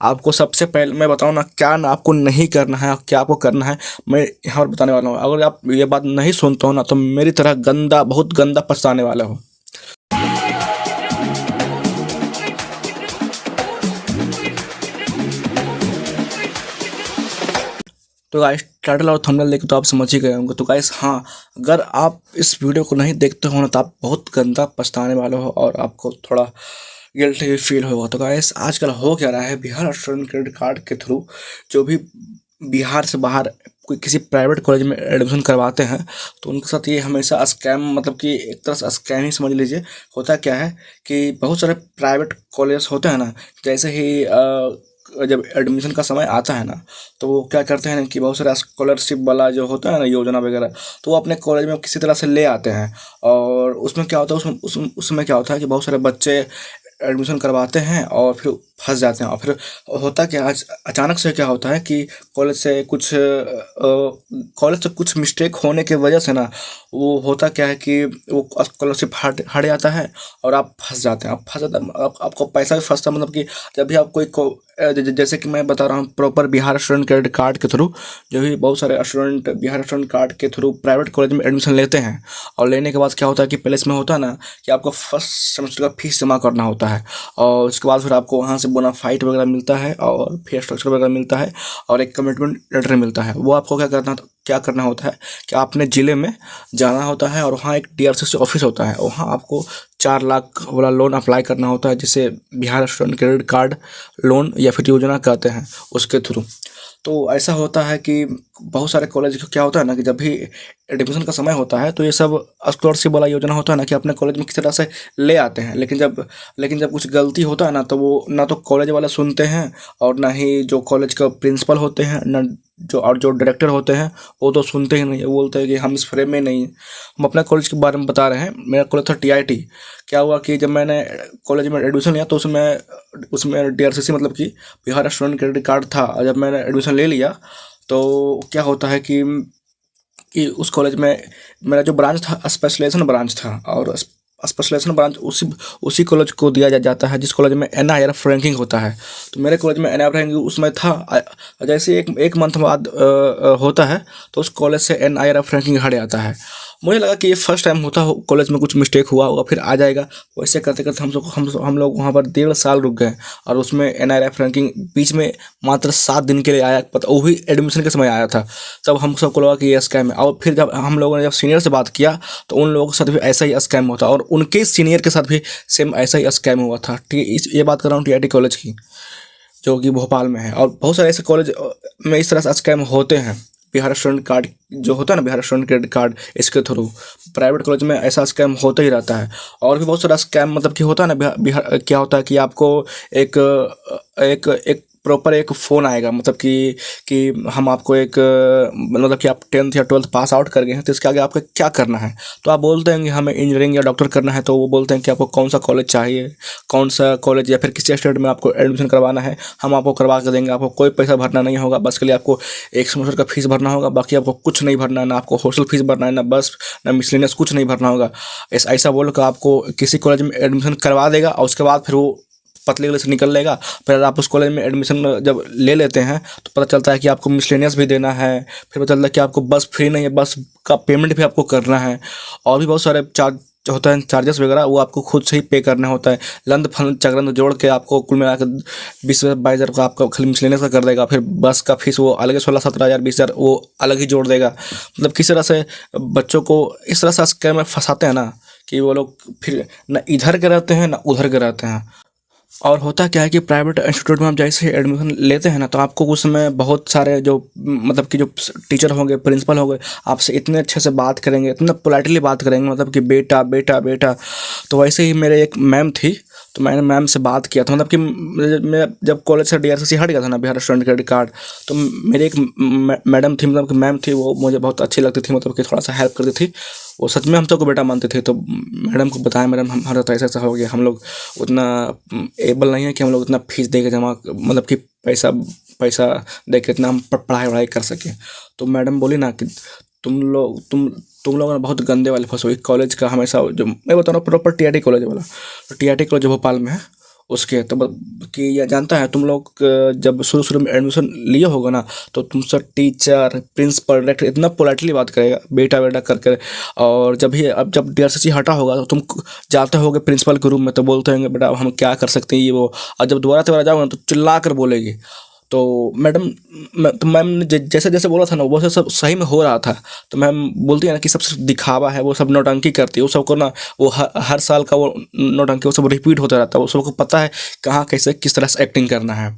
आपको सबसे पहले मैं बताऊँ ना, क्या ना आपको नहीं करना है और क्या आपको करना है, मैं यहाँ पर बताने वाला हूँ। अगर आप ये बात नहीं सुनते हो ना, तो मेरी तरह गंदा, बहुत गंदा पछताने वाले हो। तो गाइस, टाइटल और थंबनेल देख के तो आप समझ ही गए होंगे। तो गाइस हाँ, अगर आप इस वीडियो को नहीं देखते हो ना, तो आप बहुत गंदा पछताने वाले हो और आपको थोड़ा गिल्टी भी फील होगा। तो गाइस, आजकल हो क्या रहा है, बिहार स्टूडेंट क्रेडिट कार्ड के थ्रू जो भी बिहार से बाहर कोई किसी प्राइवेट कॉलेज में एडमिशन करवाते हैं, तो उनके साथ ये हमेशा स्कैम, मतलब कि एक तरह से स्कैम ही समझ लीजिए। होता क्या है कि बहुत सारे प्राइवेट कॉलेज होते हैं ना, जैसे ही जब एडमिशन का समय आता है ना, तो वो क्या करते हैं कि बहुत सारा स्कॉलरशिप वाला जो होता है ना, योजना वगैरह, तो वो अपने कॉलेज में किसी तरह से ले आते हैं। और उसमें क्या होता है, उसमें क्या होता है कि बहुत सारे बच्चे एडमिशन करवाते हैं और फिर फंस जाते हैं। और फिर होता क्या है, अचानक से क्या होता है कि कॉलेज से कुछ मिस्टेक होने की वजह से ना, वो होता क्या है कि वो स्कॉलरशिप हट हट जाता है और आप फंस जाते हैं। आप फंस जाते हैं, आपको पैसा भी फंसता है। मतलब कि जब भी आप जैसे कि मैं बता रहा हूँ, proper Bihar student credit card के थ्रू जो भी बहुत सारे स्टूडेंट बिहार स्टूडेंट कार्ड के थ्रू प्राइवेट कॉलेज में एडमिशन लेते हैं। और लेने के बाद क्या होता है कि पहले इसमें होता है ना कि आपको फर्स्ट सेमेस्टर का फीस जमा करना होता है, और उसके बाद फिर आपको वहाँ से बोनाफाइड वगैरह मिलता है और फी स्ट्रक्चर वगैरह मिलता है और एक कमिटमेंट लेटर मिलता है। वो आपको क्या करना होता है कि आपने ज़िले में जाना होता है और वहाँ एक DRCC ऑफिस होता है। वहाँ आपको 4 लाख वाला लोन अप्लाई करना होता है, जिसे Bihar student credit card loan या फिर योजना कहते हैं, उसके थ्रू। तो ऐसा होता है कि बहुत सारे कॉलेज को क्या होता है ना कि जब भी एडमिशन का समय होता है, तो ये सब स्कॉलरशिप वाला योजना होता है ना कि अपने कॉलेज में किसी तरह से ले आते हैं। लेकिन जब कुछ गलती होता है ना, तो वो ना तो कॉलेज वाले सुनते हैं और ना ही जो कॉलेज का प्रिंसिपल होते हैं, ना जो डायरेक्टर होते हैं, वो तो सुनते ही नहीं है। वो बोलते हैं कि हम इस फ्रेम में नहीं हैं। हम अपने कॉलेज के बारे में बता रहे हैं। मेरा कॉलेज था TIT। क्या हुआ कि जब मैंने कॉलेज में एडमिशन लिया, तो उसमें DRCC मतलब कि बिहार स्टूडेंट क्रेडिट कार्ड था। और जब मैंने एडमिशन ले लिया, तो क्या होता है कि उस कॉलेज में मेरा जो ब्रांच था, स्पेशलाइजेशन ब्रांच था। और स्पेशलाइजेशन ब्रांच उसी कॉलेज को दिया जाता है जिस कॉलेज में NIRF रैंकिंग होता है। तो मेरे कॉलेज में NIRF रैंकिंग उसमें था। जैसे एक मंथ बाद होता है, तो उस कॉलेज से NIRF रैंकिंग हट जाता है। मुझे लगा कि ये फर्स्ट टाइम होता हो, कॉलेज में कुछ मिस्टेक हुआ होगा, फिर आ जाएगा। वैसे करते करते हम लोग वहाँ पर 1.5 साल रुक गए। और उसमें NIRF रैंकिंग बीच में मात्र 7 दिन के लिए आया, पता वो भी एडमिशन के समय आया था। तब हम सबको लगा कि ये स्कैम है। और फिर जब हम लोगों ने सीनियर से बात किया, तो उन लोगों के साथ भी ऐसा ही स्कैम होता, और उनके सीनियर के साथ भी सेम ऐसा ही स्कैम हुआ था। ठीक है, ये बात कर रहा हूँ TIT कॉलेज की, जो कि भोपाल में है। और बहुत सारे ऐसे कॉलेज में इस तरह से स्कैम होते हैं। बिहार स्टूडेंट कार्ड जो होता है ना, बिहार स्टूडेंट क्रेडिट कार्ड, इसके थ्रू प्राइवेट कॉलेज में ऐसा स्कैम होता ही रहता है। और भी बहुत सारा स्कैम, मतलब कि होता है ना, बिहार क्या होता है कि आपको एक एक एक प्रॉपर एक फ़ोन आएगा, मतलब कि हम आपको मतलब कि आप 10th या 12th पास आउट कर गए हैं, तो इसके आगे आपको क्या करना है। तो आप बोलते हैं कि हमें इंजीनियरिंग या डॉक्टर करना है, तो वो बोलते हैं कि आपको कौन सा कॉलेज चाहिए, कौन सा कॉलेज या फिर किस स्टेट में आपको एडमिशन करवाना है, हम आपको करवा कर देंगे। आपको कोई पैसा भरना नहीं होगा, बस के लिए आपको एक सेमेस्टर का फीस भरना होगा। बाकी आपको कुछ नहीं भरना है, ना आपको हॉस्टल फीस भरना है, ना बस, ना मिसलेनियस, कुछ नहीं भरना होगा। ऐसा बोल कर आपको किसी कॉलेज में एडमिशन करवा देगा, और उसके बाद फिर वो पतले गले से निकल लेगा। फिर आप उस कॉलेज में एडमिशन जब ले लेते हैं, तो पता चलता है कि आपको मिसलेनियस भी देना है। फिर पता चलता है कि आपको बस फ्री नहीं है, बस का पेमेंट भी आपको करना है। और भी बहुत सारे चार्ज होता है, चार्जेस वगैरह, वो आपको खुद से ही पे करना होता है। लंद फंद चक्रंद जोड़ के आपको कुल मिलाकर 20-22 हज़ार का आपका खाली मिसलेनियस का कर देगा। फिर बस का फीस वो अलग, 16-17 हज़ार 20 हज़ार वो अलग ही जोड़ देगा। मतलब किस तरह से बच्चों को इस तरह से स्कैम में फंसाते हैं ना, कि वो लोग फिर ना इधर के रहते हैं ना उधर के रहते हैं। और होता क्या है कि प्राइवेट इंस्टीट्यूट में आप जैसे एडमिशन लेते हैं ना, तो आपको उस समय बहुत सारे जो मतलब कि जो टीचर होंगे, प्रिंसिपल होंगे, आपसे इतने अच्छे से बात करेंगे, इतना पोलाइटली बात करेंगे, मतलब कि बेटा बेटा बेटा। तो वैसे ही मेरे एक मैम थी, तो मैंने मैम से बात किया था। मतलब कि मैं जब कॉलेज से DRCC हट गया था ना, बिहार स्टूडेंट क्रेडिट कार्ड, तो मेरे एक मैडम थी, मतलब कि मैम थी, वो मुझे बहुत अच्छी लगती थी, मतलब कि थोड़ा सा हेल्प करती थी। वो सच में हम सबको बेटा मानते थे। तो मैडम को बताया, मैडम हमारा तो ऐसा हो गया, हम लोग उतना एबल नहीं है कि हम लोग उतना फीस दे के जमा, मतलब कि पैसा पैसा दे के इतना हम पढ़ाई वढ़ाई कर सकें। तो मैडम बोली ना कि तुम लोग ना बहुत गंदे वाले फंसो। एक कॉलेज का हमेशा, जो मैं बता रहा हूँ प्रॉपर TIT कॉलेज वाला, तो TIT कॉलेज भोपाल में है, उसके तो कि यह जानता है तुम लोग जब शुरू शुरू में एडमिशन लिए होगा ना, तो तुमसे टीचर प्रिंसिपल डायरेक्टर इतना पोलाइटली बात करेगा, बेटा बेटा करके। और जब भी अब जब DRCC हटा होगा तो तुम जाते होगे प्रिंसिपल के रूम में, तो बोलते होंगे बेटा हम क्या कर सकते हैं ये वो। और जब दोबारा दोबारा जाओगे ना तो चिल्ला कर बोलेगी। तो मैडम तो मैम ने जैसे जैसे बोला था ना वो सब सही में हो रहा था। तो मैम बोलती है ना कि सब सिर्फ दिखावा है, वो सब नौटंकी करती है, वो सबको ना वो हर साल का वो नौटंकी वो सब रिपीट होता रहता है, वो सबको पता है कहाँ कैसे किस तरह से एक्टिंग करना है।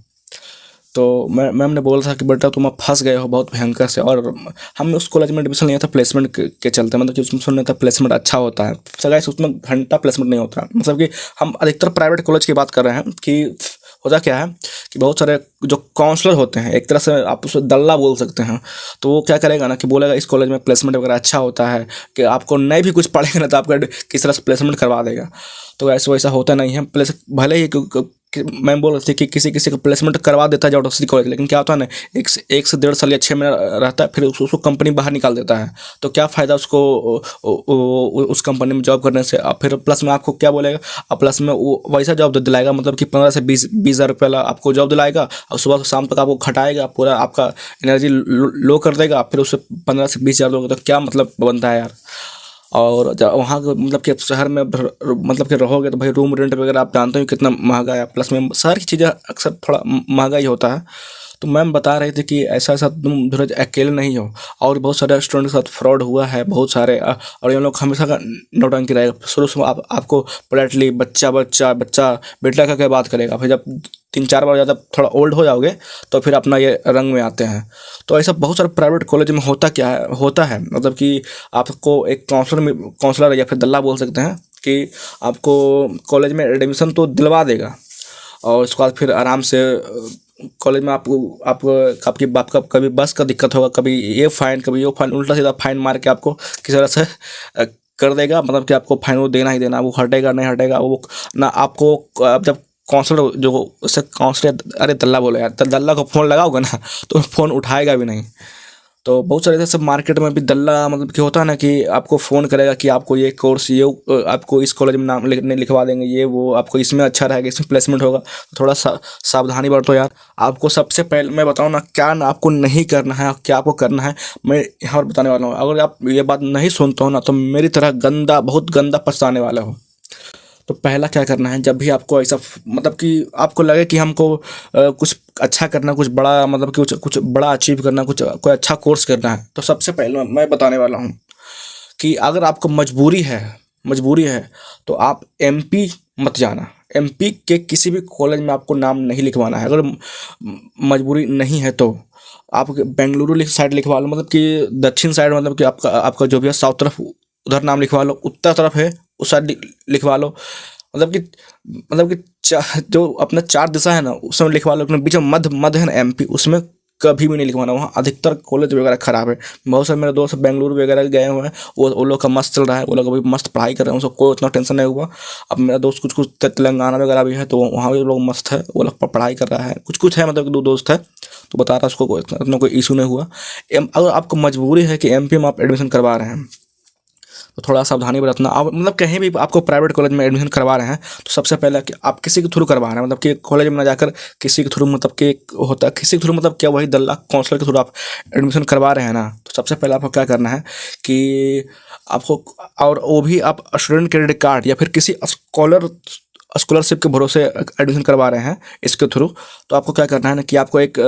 तो मैम ने बोला था कि बेटा तुम अब फंस गए हो बहुत भयंकर से। और हमने उस कॉलेज में एडमिशन लिया था प्लेसमेंट के चलते, मतलब कि उसमें सुनने था प्लेसमेंट अच्छा होता है। सगाई से उसमें घंटा प्लेसमेंट नहीं होता, मतलब कि हम अधिकतर प्राइवेट कॉलेज की बात कर रहे हैं। कि होता क्या है कि बहुत सारे जो काउंसलर होते हैं, एक तरह से आप उसे दल्ला बोल सकते हैं। तो वो क्या करेगा ना कि बोलेगा इस कॉलेज में प्लेसमेंट वगैरह अच्छा होता है, कि आपको नहीं भी कुछ पढ़ेगा ना तो आपका किस तरह से प्लेसमेंट करवा देगा। तो ऐसा वैसा होता नहीं है। प्लेस भले ही मैम बोल रही थी कि किसी किसी का प्लेसमेंट करवा देता है जबरदस्ती कॉलेज, लेकिन क्या होता है ना 1 से 1.5 साल या 6 महीना रहता है, फिर उसको कंपनी बाहर निकाल देता है। तो क्या फ़ायदा उसको उस कंपनी में जॉब करने से। अब फिर प्लस में आपको क्या बोलेगा, अब प्लस में वो वैसा जॉब दिलाएगा, मतलब कि 15 से 20 हज़ार रुपये वाला आपको जॉब दिलाएगा, और सुबह से शाम तक आपको खटाएगा, पूरा आपका एनर्जी लो कर देगा, फिर उससे 15 से 20 हज़ार दोगे तो क्या मतलब बनता है यार। और जब वहाँ मतलब कि शहर में मतलब कि रहोगे तो भाई रूम रेंट वगैरह आप जानते हो कितना महंगा है, प्लस में शहर की चीज़ें अक्सर थोड़ा महंगा ही होता है। तो मैम बता रहे थे कि ऐसा ऐसा तुम धीरज अकेले नहीं हो, और बहुत सारे स्टूडेंट के साथ फ्रॉड हुआ है बहुत सारे। और ये लोग हमेशा का नौटंकी रहेगा। शुरू से आपको पोलाइटली बच्चा बच्चा बच्चा बेटा का क्या बात करेगा, फिर जब 3-4 बार ज़्यादा थोड़ा ओल्ड हो जाओगे तो फिर अपना ये रंग में आते हैं। तो ऐसा बहुत सारे प्राइवेट कॉलेज में होता है, मतलब कि आपको एक काउंसलर या फिर दल्ला बोल सकते हैं कि आपको कॉलेज में एडमिशन तो दिलवा देगा, और उसके बाद फिर आराम से कॉलेज में आपकी बाप का कभी बस का दिक्कत होगा, कभी ये फाइन कभी वो फाइन, उल्टा सीधा फाइन मार के आपको किसी तरह से कर देगा। मतलब कि आपको फाइन वो देना ही देना, वो हटेगा नहीं हटेगा वो ना आपको। अब जब काउंसलर जो उससे काउंसलर अरे दल्ला बोले यार, दल्ला को फ़ोन लगाओगे ना तो फ़ोन उठाएगा भी नहीं। तो बहुत सारे ऐसे मार्केट में भी दल्ला मतलब कि होता है ना कि आपको फ़ोन करेगा कि आपको ये कोर्स ये आपको इस कॉलेज में नाम लिखवा देंगे, ये वो आपको इसमें अच्छा रहेगा, इसमें प्लेसमेंट होगा। तो थोड़ा सावधानी बरतो यार। आपको सबसे पहले मैं बताऊँ ना क्या ना आपको नहीं करना है, क्या आपको करना है मैं यहाँ पर बताने वाला हूँ। अगर आप ये बात नहीं सुनते हो ना तो मेरी तरह बहुत गंदा पछताने वाला हो। तो पहला क्या करना है, जब भी आपको ऐसा मतलब कि आपको लगे कि हमको कुछ अच्छा करना, कुछ बड़ा मतलब कि कुछ बड़ा अचीव करना, कुछ कोई अच्छा कोर्स करना है, तो सबसे पहले मैं बताने वाला हूँ कि अगर आपको मजबूरी है तो आप MP मत जाना। MP के किसी भी कॉलेज में आपको नाम नहीं लिखवाना है। अगर मजबूरी नहीं है तो आप बेंगलुरु साइड लिखवा लो, मतलब कि दक्षिण साइड, मतलब कि आपका जो भी है साउथ तरफ उधर नाम लिखवा लो, उत्तर तरफ है उस साइड लिखवा लो। मतलब कि जो अपना 4 दिशा है ना उसमें लिखवा लो, अपने बीच में मध्य है ना MP, उसमें कभी भी नहीं लिखवाना। वहाँ अधिकतर कॉलेज वगैरह खराब है। बहुत सारे मेरे दोस्त बेंगलुरु वगैरह गए हुए हैं, वो लोग का मस्त चल रहा है, वो लोग अभी मस्त पढ़ाई कर रहे हैं, उसको कोई उतना टेंशन नहीं हुआ। अब मेरा दोस्त कुछ तेलंगाना वगैरह भी है, तो वहाँ भी लोग मस्त है, वो लोग पढ़ाई कर रहा है। कुछ है, मतलब 2 दोस्त है, तो बता रहा है उसको इतना कोई इशू नहीं हुआ। अगर आपको मजबूरी है कि MP में आप एडमिशन करवा रहे हैं तो थोड़ा सावधानी बरतना। आप मतलब कहीं भी आपको प्राइवेट कॉलेज में एडमिशन करवा रहे हैं तो सबसे पहले कि आप किसी के थ्रू करवा रहे हैं, मतलब कि कॉलेज में ना जाकर किसी के थ्रू, मतलब कि होता है किसी के थ्रू, मतलब क्या वही दल्ला काउंसलर के थ्रू आप एडमिशन करवा रहे हैं ना, तो सबसे पहले आपको क्या करना है कि आपको, और वो भी आप स्टूडेंट क्रेडिट कार्ड या फिर किसी स्कॉलरशिप के भरोसे एडमिशन करवा रहे हैं इसके थ्रू, तो आपको क्या करना है ना कि आपको एक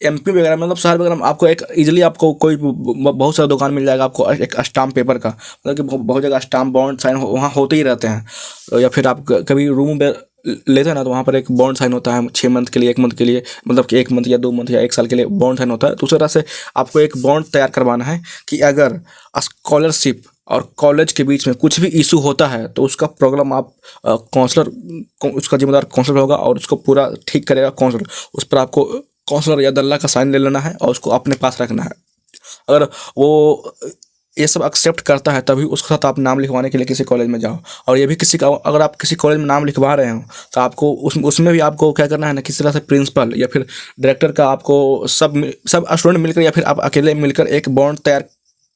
MP वगैरह मतलब शहर वगैरह में आपको एक ईजिली आपको कोई बहुत सारा दुकान मिल जाएगा आपको एक स्टाम्प पेपर का, मतलब कि बहुत जगह स्टाम्प बॉन्ड साइन वहाँ होते ही रहते हैं। या फिर आप कभी रूम लेते हैं ना तो वहाँ पर एक बॉन्ड साइन होता है 6 मंथ के लिए, 1 मंथ के लिए, मतलब कि 1 मंथ या 2 मंथ या 1 साल के लिए बॉन्ड साइन होता है। दूसरी तरह से आपको एक बॉन्ड तैयार करवाना है कि अगर स्कॉलरशिप और कॉलेज के बीच में कुछ भी इशू होता है तो उसका प्रॉब्लम आप उसका जिम्मेदार काउंसलर होगा और उसको पूरा ठीक करेगा काउंसलर। उस पर आपको काउंसलर या दल्ला का साइन ले लेना है और उसको अपने पास रखना है। अगर वो ये सब एक्सेप्ट करता है तभी उसके साथ आप नाम लिखवाने के लिए किसी कॉलेज में जाओ। और ये भी अगर आप किसी कॉलेज में नाम लिखवा रहे हो तो आपको उसमें भी आपको क्या करना है ना, किसी तरह से प्रिंसिपल या फिर डायरेक्टर का आपको सब स्टूडेंट मिलकर या फिर आप अकेले मिलकर एक बॉन्ड तैयार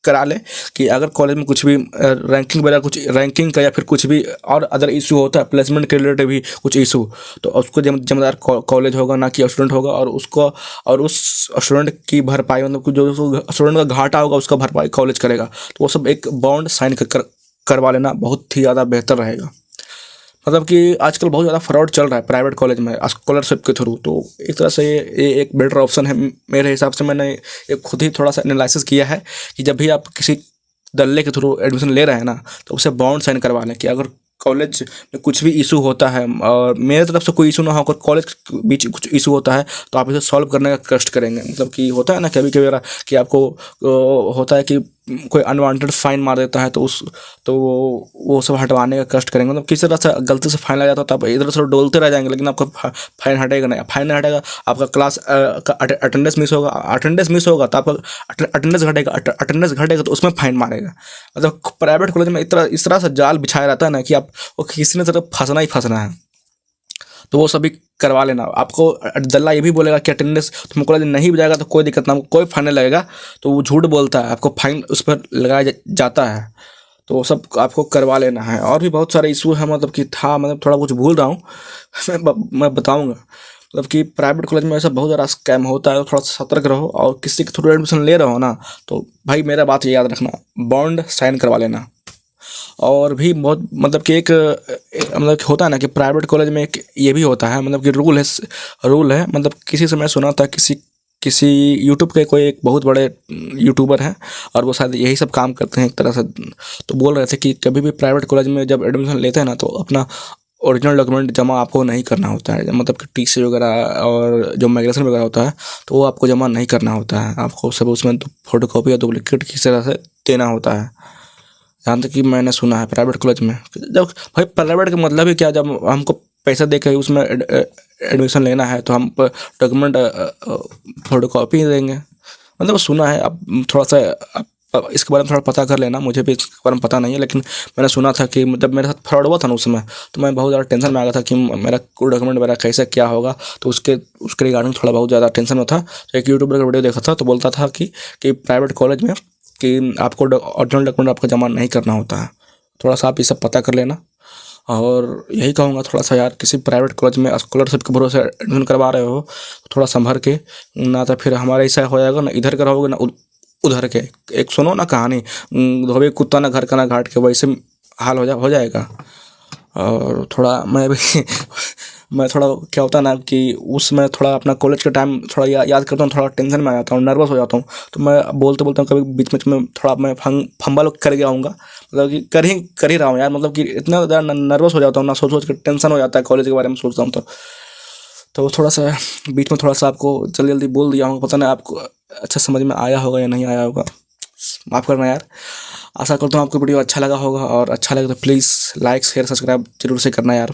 करा ले कि अगर कॉलेज में कुछ भी रैंकिंग वगैरह कुछ रैंकिंग का या फिर कुछ भी और अदर इशू होता है, प्लेसमेंट के रिलेटेड भी कुछ इशू, तो उसको जिम्मेदार कॉलेज होगा, ना कि स्टूडेंट होगा। और उसको और उस स्टूडेंट की भरपाई, मतलब जो स्टूडेंट का घाटा होगा उसका भरपाई कॉलेज करेगा। तो वो सब एक बॉन्ड साइन करवा लेना बहुत ही ज़्यादा बेहतर रहेगा। मतलब कि आजकल बहुत ज़्यादा फ्रॉड चल रहा है प्राइवेट कॉलेज में स्कॉलरशिप के थ्रू, तो एक तरह से ये एक बेटर ऑप्शन है मेरे हिसाब से। मैंने एक खुद ही थोड़ा सा एनालिसिस किया है कि जब भी आप किसी दल्ले के थ्रू एडमिशन ले रहे हैं ना, तो उसे बॉन्ड साइन करवा लें कि अगर कॉलेज में कुछ भी इशू होता है और मेरे तरफ से कोई इशू ना हो, अगर कॉलेज के बीच कुछ इशू होता है तो आप इसे सॉल्व करने का कष्ट करेंगे। मतलब कि होता है ना कभी कभी कि आपको होता है कि कोई अनवांटेड फाइन मार देता है, तो वो सब हटवाने का कष्ट करेंगे। मतलब किसी तरह से गलती से फाइन लग जाता है तो आप इधर से डोलते रह जाएंगे, लेकिन आपका फाइन हटेगा नहीं। फाइन नहीं हटेगा, आपका क्लास का अटेंडेंस मिस होगा, तो आपका अटेंडेंस घटेगा, अटेंडेंस घटेगा तो उसमें फाइन मारेगा। मतलब प्राइवेट कॉलेज में इस तरह से जाल बिछाया रहता है ना कि आप वो किसी न तरफ फंसना ही फंसना है। तो वो सभी करवा लेना। आपको दल्ला ये भी बोलेगा कि अटेंडेंस तुम कॉलेज नहीं भी जाएगा तो कोई दिक्कत ना, कोई फाइन नहीं लगेगा, तो वो झूठ बोलता है, आपको फाइन उस पर लगाया जाता है। तो वो सब आपको करवा लेना है। और भी बहुत सारे इशू है, मतलब कि था, मतलब थोड़ा कुछ भूल रहा हूँ मैं बताऊँगा। मतलब कि प्राइवेट कॉलेज में ऐसा बहुत ज़्यादा स्कैम होता है, तो थोड़ा सतर्क रहो। और किसी के थ्रू एडमिशन ले रहे हो ना, तो भाई मेरा बात ये याद रखना, बॉन्ड साइन करवा लेना। और भी बहुत, मतलब कि मतलब कि होता है ना कि प्राइवेट कॉलेज में एक ये भी होता है, मतलब कि रूल है। मतलब किसी से मैं सुना था, किसी यूट्यूब के कोई एक बहुत बड़े यूट्यूबर हैं और वो शायद यही सब काम करते हैं एक तरह से, तो बोल रहे थे कि कभी भी प्राइवेट कॉलेज में जब एडमिशन लेते हैं ना, तो अपना ओरिजिनल डॉक्यूमेंट जमा आपको नहीं करना होता है। मतलब कि टीसी वगैरह और जो माइग्रेशन वगैरह होता है, तो वो आपको जमा नहीं करना होता है। आपको सब उसमें फोटोकॉपी या डुप्लीकेट किसी तरह से देना होता है। जहाँ तक कि मैंने सुना है प्राइवेट कॉलेज में, जब भाई प्राइवेट का मतलब ही क्या, जब हमको पैसा दे के उसमें एडमिशन लेना है तो हम डॉक्यूमेंट फोटोकॉपी देंगे। मतलब सुना है। अब थोड़ा सा इसके बारे में थोड़ा पता कर लेना, मुझे भी इसके बारे में पता नहीं है, लेकिन मैंने सुना था कि जब मेरे साथ फ्रॉड हुआ था ना उस समय, तो मैं बहुत ज़्यादा टेंशन में आ गया था कि मेरा कोई डॉक्यूमेंट मेरा कैसे क्या होगा। तो उसके रिगार्डिंग थोड़ा बहुत ज़्यादा टेंशन में था। तो एक यूट्यूबर का वीडियो देखा था, तो बोलता था कि प्राइवेट कॉलेज में कि आपको ओरिजिनल डॉक्यूमेंट आपको जमा नहीं करना होता है। थोड़ा सा आप ये सब पता कर लेना। और यही कहूँगा, थोड़ा सा यार किसी प्राइवेट कॉलेज में स्कॉलरशिप के भरोसे एडमिशन करवा रहे हो तो थोड़ा संभर के, ना तो फिर हमारे ऐसा हो जाएगा ना इधर का रहोगे ना उधर के। एक सुनो ना कहानी, धोबी कुत्ता ना घर का ना घाट के, वैसे हाल हो जाएगा। और थोड़ा मैं भी मैं थोड़ा क्या होता है ना कि उसमें थोड़ा अपना कॉलेज का टाइम थोड़ा याद करता हूँ, थोड़ा टेंशन में आ जाता हूँ, नर्वस हो जाता हूँ। तो मैं बोलते कभी बीच में थोड़ा मैं फंबल कर गया हूँगा। मतलब कि कर ही रहा हूँ यार। मतलब कि इतना ज़्यादा नर्वस हो जाता हूँ ना, सोच के टेंशन हो जाता है, कॉलेज के बारे में सोचता हूँ तो थोड़ा सा बीच में थोड़ा सा आपको जल्दी बोल दिया हूँ। पता नहीं आपको अच्छा समझ में आया होगा या नहीं आया होगा, माफ़ करना यार। आशा करता हूँ आपको वीडियो अच्छा लगा होगा, और अच्छा लगे तो प्लीज़ लाइक शेयर सब्सक्राइब जरूर से करना यार।